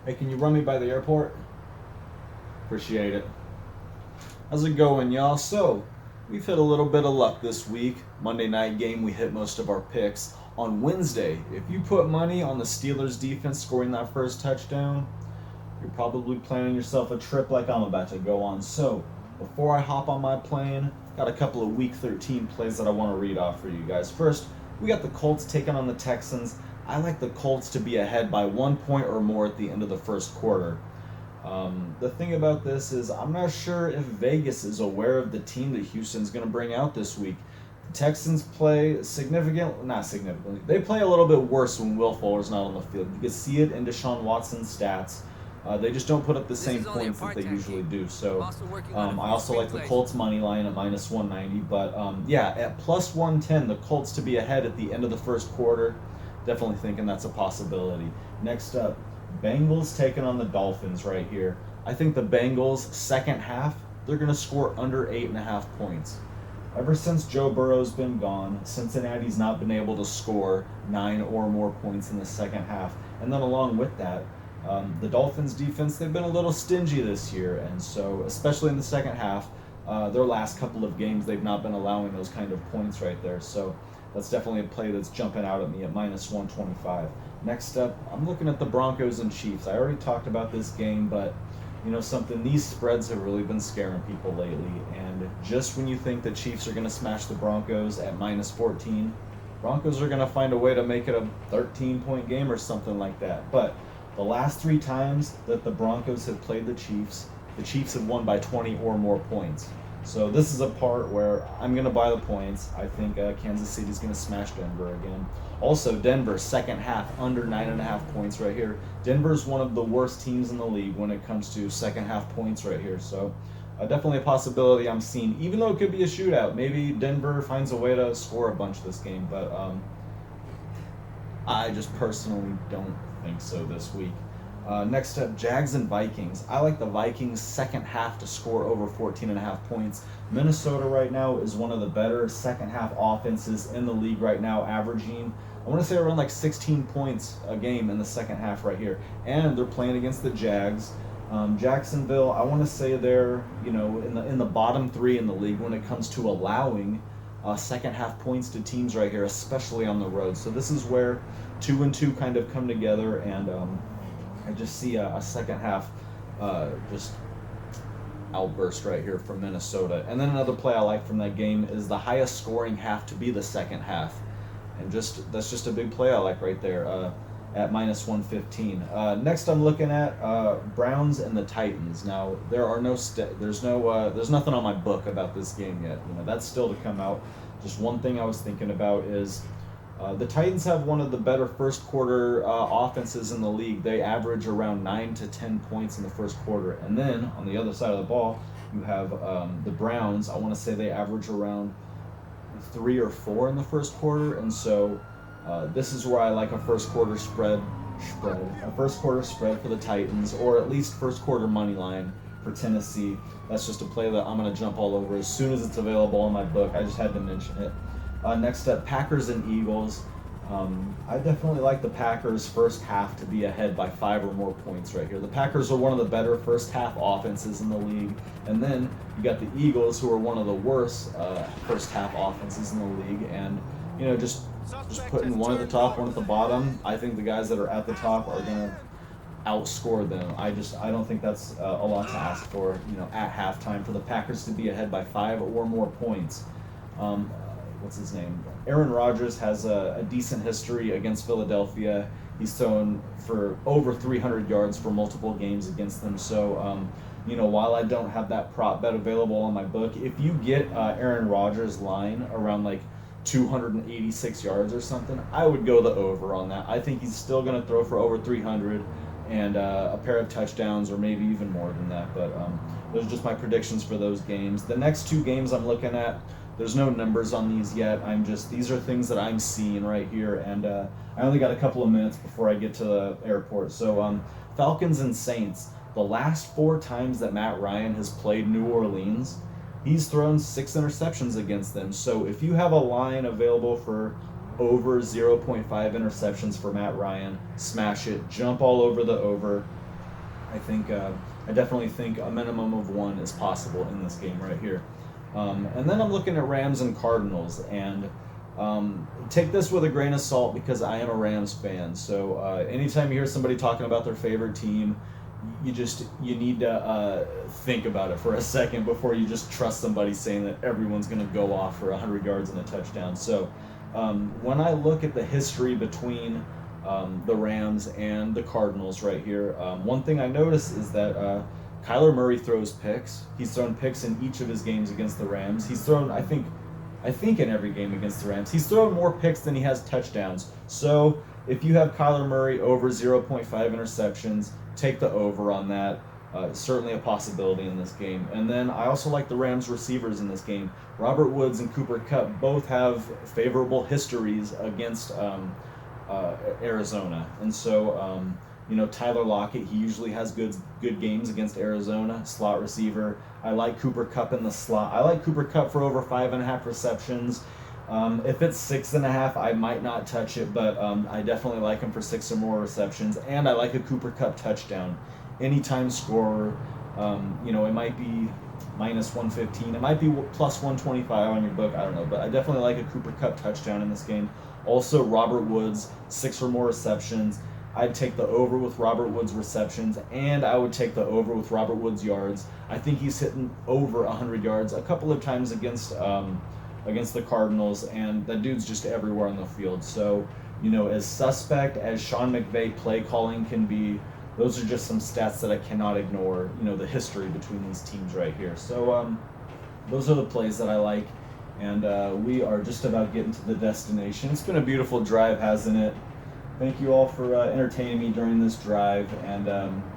Hey, can you run me by the airport? Appreciate it. How's it going, y'all? So, we've hit a little bit of luck this week. Monday night game, we hit most of our picks. On Wednesday, if you put money on the Steelers defense scoring that first touchdown, you're probably planning yourself a trip like I'm about to go on. So, before I hop on my plane, I've got a couple of Week 13 plays that I want to read off for you guys. First, we got the Colts taking on the Texans. I like the Colts to be ahead by 1 point or more at the end of the first quarter. The thing about this is I'm not sure if Vegas is aware of the team that Houston's going to bring out this week. The Texans play not significantly, they play a little bit worse when Will Fuller's not on the field. You can see it in Deshaun Watson's stats. They just don't put up the same points that they usually do. So I also like the Colts money line at minus 190. But yeah, at plus 110, the Colts to be ahead at the end of the first quarter. Definitely thinking that's a possibility. Next up, Bengals taking on the Dolphins right here. I think the Bengals second half, they're going to score under 8.5 points. Ever since Joe Burrow's been gone, Cincinnati's not been able to score 9 or more points in the second half. And then along with that, the Dolphins defense, they've been a little stingy this year. And so, especially in the second half, their last couple of games, they've not been allowing those kind of points right there. So that's definitely a play that's jumping out at me at minus 125. Next up, I'm looking at the Broncos and Chiefs. I already talked about this game, but you know something, these spreads have really been scaring people lately. And just when you think the Chiefs are going to smash the Broncos at minus 14, Broncos are going to find a way to make it a 13-point game or something like that. But the last 3 times that the Broncos have played the Chiefs have won by 20 or more points. So this is a part where I'm going to buy the points. I think Kansas City's going to smash Denver again. Also, Denver, second half, under 9.5 points right here. Denver's one of the worst teams in the league when it comes to second half points right here. So definitely a possibility I'm seeing, even though it could be a shootout. Maybe Denver finds a way to score a bunch this game, but I just personally don't think so this week. Next up, Jags and Vikings. I like the Vikings second half to score over 14.5 points. Minnesota right now is one of the better second half offenses in the league right now, averaging, I want to say around like 16 points a game in the second half right here. And they're playing against the Jags. Jacksonville, I want to say they're in the bottom 3 in the league when it comes to allowing second half points to teams right here, especially on the road. So this is where 2 and 2 kind of come together, and I just see a second half just outburst right here from Minnesota. And then another play I like from that game is the highest scoring half to be the second half. And that's just a big play I like right there at minus 115. Next I'm looking at Browns and the Titans. Now there's nothing on my book about this game yet. That's still to come out. Just one thing I was thinking about is the Titans have one of the better first quarter offenses in the league. They average around 9 to 10 points in the first quarter. And then on the other side of the ball, you have the Browns. I want to say they average around 3 or 4 in the first quarter. And so this is where I like a first quarter spread for the Titans, or at least first quarter money line for Tennessee. That's just a play that I'm going to jump all over as soon as it's available in my book. I just had to mention it. Next up, Packers and Eagles. I definitely like the Packers first half to be ahead by 5 or more points right here. The Packers are one of the better first half offenses in the league. And then you got the Eagles, who are one of the worst first half offenses in the league. And, just putting one at the top, one at the bottom, I think the guys that are at the top are going to outscore them. I don't think that's a lot to ask for, at halftime for the Packers to be ahead by 5 or more points. What's his name? Aaron Rodgers has a decent history against Philadelphia. He's thrown for over 300 yards for multiple games against them. So, while I don't have that prop bet available on my book, if you get Aaron Rodgers' line around like 286 yards or something, I would go the over on that. I think he's still going to throw for over 300 and a pair of touchdowns, or maybe even more than that. But those are just my predictions for those games. The next 2 games I'm looking at, there's no numbers on these yet. These are things that I'm seeing right here, and I only got a couple of minutes before I get to the airport. So Falcons and Saints. The last 4 times that Matt Ryan has played New Orleans, he's thrown 6 interceptions against them. So if you have a line available for over 0.5 interceptions for Matt Ryan, smash it. Jump all over the over. I definitely think a minimum of one is possible in this game right here. And then I'm looking at Rams and Cardinals, and take this with a grain of salt because I am a Rams fan. So anytime you hear somebody talking about their favorite team, you need to think about it for a second before you just trust somebody saying that everyone's going to go off for 100 yards and a touchdown. So when I look at the history between the Rams and the Cardinals right here, one thing I notice is that Kyler Murray throws picks. He's thrown picks in each of his games against the Rams. He's thrown, I think in every game against the Rams. He's thrown more picks than he has touchdowns. So if you have Kyler Murray over 0.5 interceptions, take the over on that. Certainly a possibility in this game. And then I also like the Rams receivers in this game. Robert Woods and Cooper Kupp both have favorable histories against Arizona. And so, Tyler Lockett, he usually has good games against Arizona, slot receiver. I like Cooper Kupp in the slot. I like Cooper Kupp for over 5.5 receptions. If it's 6.5, I might not touch it, but I definitely like him for 6 or more receptions. And I like a Cooper Kupp touchdown. Anytime scorer, it might be minus 115. It might be plus 125 on your book. I don't know, but I definitely like a Cooper Kupp touchdown in this game. Also, Robert Woods, 6 or more receptions. I'd take the over with Robert Woods receptions, and I would take the over with Robert Woods yards. I think he's hitting over 100 yards a couple of times against the Cardinals, and that dude's just everywhere on the field. So, as suspect as Sean McVay play calling can be, those are just some stats that I cannot ignore, the history between these teams right here. So those are the plays that I like, and we are just about getting to the destination. It's been a beautiful drive, hasn't it? Thank you all for entertaining me during this drive, and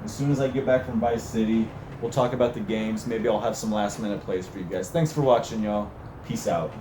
as soon as I get back from Vice City, we'll talk about the games. Maybe I'll have some last-minute plays for you guys. Thanks for watching, y'all. Peace out.